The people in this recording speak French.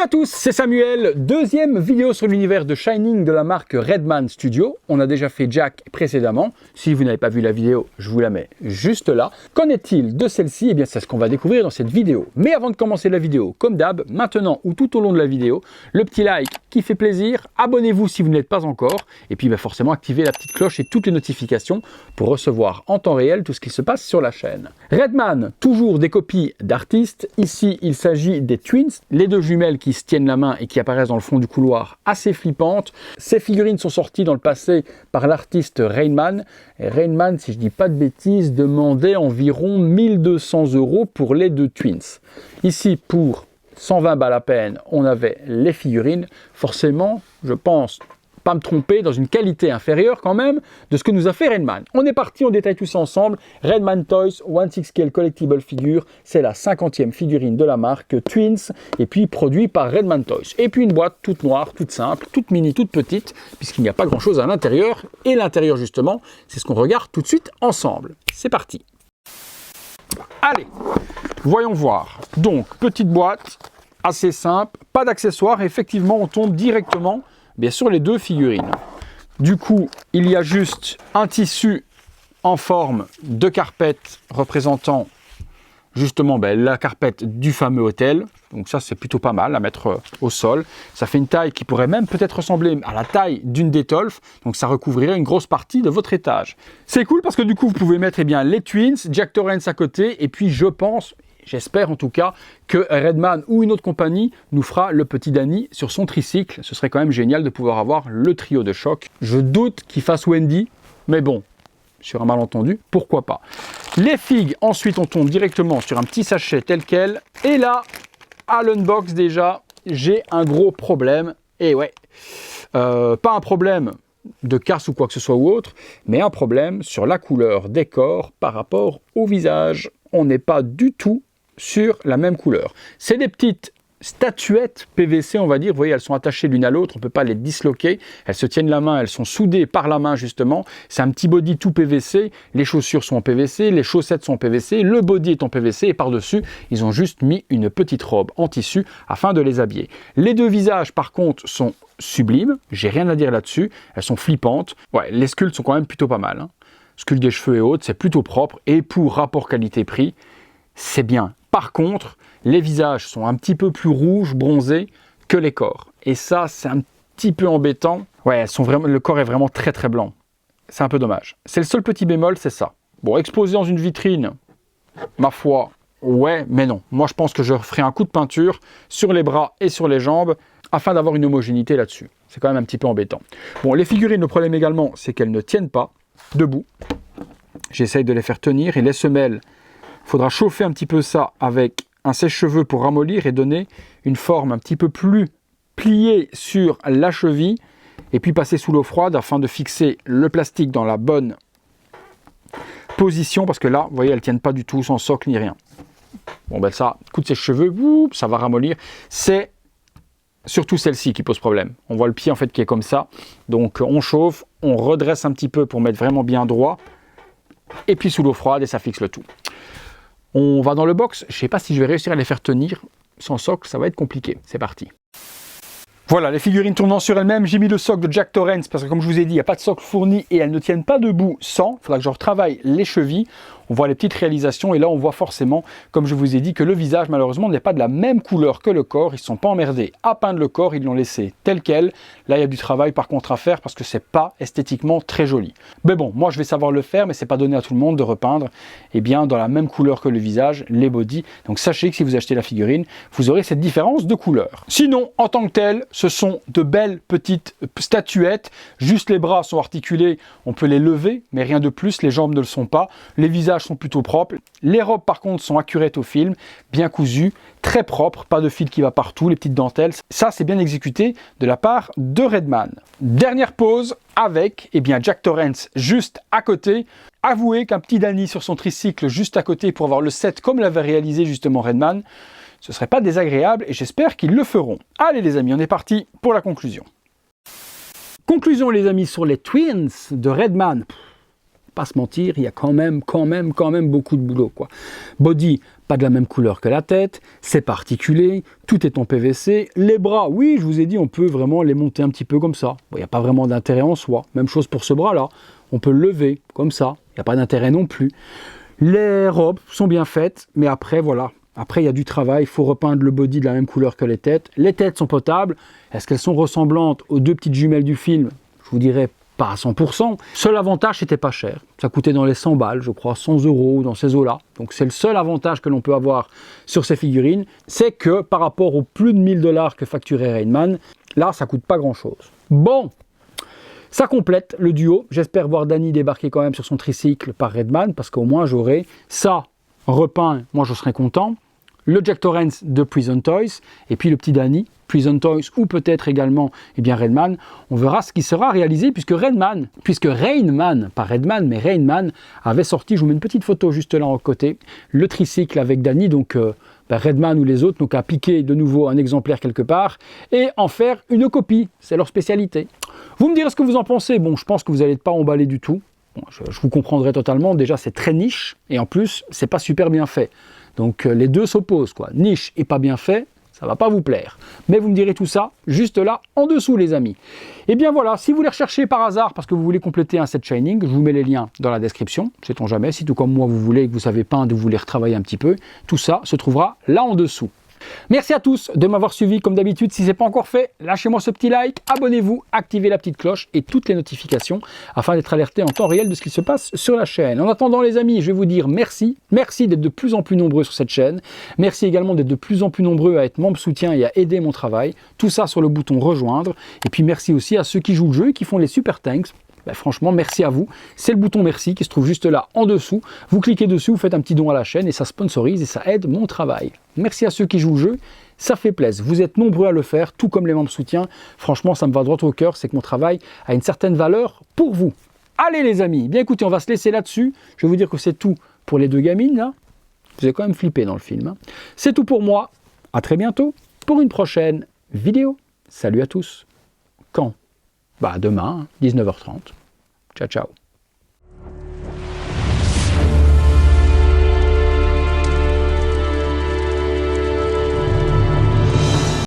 Salut à tous, c'est Samuel, deuxième vidéo sur l'univers de Shining de la marque Redman Studio. On a déjà fait Jack précédemment, si vous n'avez pas vu la vidéo, je vous la mets juste là. Qu'en est-il de celle-ci? Eh bien c'est ce qu'on va découvrir dans cette vidéo. Mais avant de commencer la vidéo, comme d'hab, maintenant ou tout au long de la vidéo, le petit like qui fait plaisir, abonnez-vous si vous ne l'êtes pas encore, et puis forcément activez la petite cloche et toutes les notifications pour recevoir en temps réel tout ce qui se passe sur la chaîne. Redman, toujours des copies d'artistes. Ici, il s'agit des Twins, les deux jumelles qui se tiennent la main et qui apparaissent dans le fond du couloir, assez flippantes. Ces figurines sont sorties dans le passé par l'artiste Rainman. Et Rainman, si je dis pas de bêtises, demandait environ 1200 € pour les deux Twins. Ici, pour 120 balles à peine, on avait les figurines. Forcément, je pense pas me tromper, dans une qualité inférieure quand même de ce que nous a fait Redman. On est parti, on détaille tout ça ensemble. Redman Toys One Six Scale Collectible Figure, c'est la 50e figurine de la marque Twins, et puis produit par Redman Toys. Et puis une boîte toute noire, toute simple, toute mini, toute petite, puisqu'il n'y a pas grand chose à l'intérieur. Et l'intérieur justement, c'est ce qu'on regarde tout de suite ensemble. C'est parti. Allez, voyons voir. Donc, petite boîte, assez simple, pas d'accessoires. Effectivement, on tombe directement bien sûr les deux figurines. Du coup, il y a juste un tissu en forme de carpette représentant justement la carpette du fameux hôtel. Donc ça, c'est plutôt pas mal à mettre au sol. Ça fait une taille qui pourrait même peut-être ressembler à la taille d'une Detolf. Donc ça recouvrirait une grosse partie de votre étage. C'est cool parce que du coup, vous pouvez mettre les Twins, Jack Torrance à côté. Et puis je pense, j'espère en tout cas, que Redman ou une autre compagnie nous fera le petit Danny sur son tricycle. Ce serait quand même génial de pouvoir avoir le trio de choc. Je doute qu'il fasse Wendy, mais bon, sur un malentendu, pourquoi pas. Les figues, ensuite on tombe directement sur un petit sachet tel quel. Et là, à l'unbox déjà, j'ai un gros problème. Et ouais, pas un problème de casse ou quoi que ce soit ou autre, mais un problème sur la couleur des corps par rapport au visage. On n'est pas du tout sur la même couleur. C'est des petites statuettes PVC, on va dire. Vous voyez, elles sont attachées l'une à l'autre, on ne peut pas les disloquer. Elles se tiennent la main, elles sont soudées par la main justement. C'est un petit body tout PVC. Les chaussures sont en PVC, les chaussettes sont en PVC, le body est en PVC et par-dessus, ils ont juste mis une petite robe en tissu afin de les habiller. Les deux visages, par contre, sont sublimes. J'ai rien à dire là-dessus. Elles sont flippantes. Ouais, les sculptes sont quand même plutôt pas mal, hein. Sculpte des cheveux et autres, c'est plutôt propre. Et pour rapport qualité-prix, c'est bien. Par contre, les visages sont un petit peu plus rouges, bronzés que les corps. Et ça, c'est un petit peu embêtant. Ouais, elles sont vraiment, le corps est vraiment très très blanc. C'est un peu dommage. C'est le seul petit bémol, c'est ça. Bon, exposé dans une vitrine, ma foi, ouais, mais non. Moi, je pense que je ferai un coup de peinture sur les bras et sur les jambes afin d'avoir une homogénéité là-dessus. C'est quand même un petit peu embêtant. Bon, les figurines, le problème également, c'est qu'elles ne tiennent pas debout. J'essaye de les faire tenir et les semelles, il faudra chauffer un petit peu ça avec un sèche-cheveux pour ramollir et donner une forme un petit peu plus pliée sur la cheville et puis passer sous l'eau froide afin de fixer le plastique dans la bonne position parce que là, vous voyez, elles ne tiennent pas du tout sans socle ni rien. Bon ben ça, coup de sèche-cheveux, ça va ramollir. C'est surtout celle-ci qui pose problème. On voit le pied en fait qui est comme ça. Donc on chauffe, on redresse un petit peu pour mettre vraiment bien droit. Et puis sous l'eau froide et ça fixe le tout. On va dans le box. Je ne sais pas si je vais réussir à les faire tenir sans socle. Ça va être compliqué. C'est parti. Voilà, les figurines tournant sur elles-mêmes. J'ai mis le socle de Jack Torrance parce que comme je vous ai dit, il n'y a pas de socle fourni et elles ne tiennent pas debout sans. Il faudra que je retravaille les chevilles. On voit les petites réalisations et là on voit forcément, comme je vous ai dit, que le visage malheureusement n'est pas de la même couleur que le corps. Ils ne sont pas emmerdés à peindre le corps, ils l'ont laissé tel quel. Là il y a du travail par contre à faire parce que c'est pas esthétiquement très joli. Mais bon, moi je vais savoir le faire, mais c'est pas donné à tout le monde de repeindre bien dans la même couleur que le visage, les bodies. Donc sachez que si vous achetez la figurine, vous aurez cette différence de couleur. Sinon, en tant que tel, ce sont de belles petites statuettes. Juste les bras sont articulés, on peut les lever, mais rien de plus. Les jambes ne le sont pas. Les visages sont plutôt propres. Les robes par contre sont accurées au film, bien cousues, très propres, pas de fil qui va partout, les petites dentelles. Ça c'est bien exécuté de la part de Redman. Dernière pause avec Jack Torrance juste à côté. Avouez qu'un petit Danny sur son tricycle juste à côté pour avoir le set comme l'avait réalisé justement Redman, ce serait pas désagréable et j'espère qu'ils le feront. Allez les amis, on est parti pour la conclusion. Conclusion les amis sur les Twins de Redman. Pas se mentir, il y a quand même beaucoup de boulot quoi. Body, pas de la même couleur que la tête, c'est pas articulé, tout est en PVC. Les bras, oui, je vous ai dit, on peut vraiment les monter un petit peu comme ça. Il n'y a pas vraiment d'intérêt en soi. Même chose pour ce bras-là, on peut le lever comme ça, il n'y a pas d'intérêt non plus. Les robes sont bien faites, mais après, voilà. Après, il y a du travail, il faut repeindre le body de la même couleur que les têtes. Les têtes sont potables. Est-ce qu'elles sont ressemblantes aux deux petites jumelles du film? Je vous dirais pas à 100%. Seul avantage, c'était pas cher. Ça coûtait dans les 100 balles, je crois, 100 € dans ces eaux-là. Donc c'est le seul avantage que l'on peut avoir sur ces figurines, c'est que par rapport aux plus de 1000 $ que facturait Rainman, là, ça coûte pas grand-chose. Bon, ça complète le duo. J'espère voir Danny débarquer quand même sur son tricycle par Redman, parce qu'au moins j'aurai ça repeint, moi je serai content. Le Jack Torrance de Prison Toys, et puis le petit Danny, Prison Toys, ou peut-être également Rainman. On verra ce qui sera réalisé, puisque Rainman, pas Redman, mais Rainman avait sorti, je vous mets une petite photo juste là en côté, le tricycle avec Danny, donc Redman ou les autres, donc à piquer de nouveau un exemplaire quelque part, et en faire une copie, c'est leur spécialité. Vous me direz ce que vous en pensez. Bon, je pense que vous n'allez pas emballer du tout. Bon, je vous comprendrai totalement. Déjà, c'est très niche, et en plus, c'est pas super bien fait. Donc les deux s'opposent, quoi. Niche et pas bien fait, ça va pas vous plaire. Mais vous me direz tout ça juste là en dessous, les amis. Et bien voilà, si vous les recherchez par hasard parce que vous voulez compléter un set Shining, je vous mets les liens dans la description, sait-on jamais. Si tout comme moi vous voulez et que vous savez peindre, vous voulez retravailler un petit peu, tout ça se trouvera là en dessous. Merci à tous de m'avoir suivi comme d'habitude. Si ce n'est pas encore fait, lâchez-moi ce petit like, abonnez-vous, activez la petite cloche et toutes les notifications afin d'être alerté en temps réel de ce qui se passe sur la chaîne. En attendant les amis, je vais vous dire merci. Merci d'être de plus en plus nombreux sur cette chaîne. Merci également d'être de plus en plus nombreux à être membres soutien et à aider mon travail. Tout ça sur le bouton rejoindre. Et puis merci aussi à ceux qui jouent le jeu et qui font les super thanks. Ben franchement, merci à vous. C'est le bouton merci qui se trouve juste là en dessous. Vous cliquez dessus, vous faites un petit don à la chaîne et ça sponsorise et ça aide mon travail. Merci à ceux qui jouent le jeu, ça fait plaisir. Vous êtes nombreux à le faire, tout comme les membres soutien. Franchement, ça me va droit au cœur, c'est que mon travail a une certaine valeur pour vous. Allez les amis, bien écoutez, on va se laisser là-dessus. Je vais vous dire que c'est tout pour les deux gamines là. Vous avez quand même flippé dans le film, hein. C'est tout pour moi. À très bientôt pour une prochaine vidéo. Salut à tous. Quand ? Bah demain, 19h30. Ciao, ciao.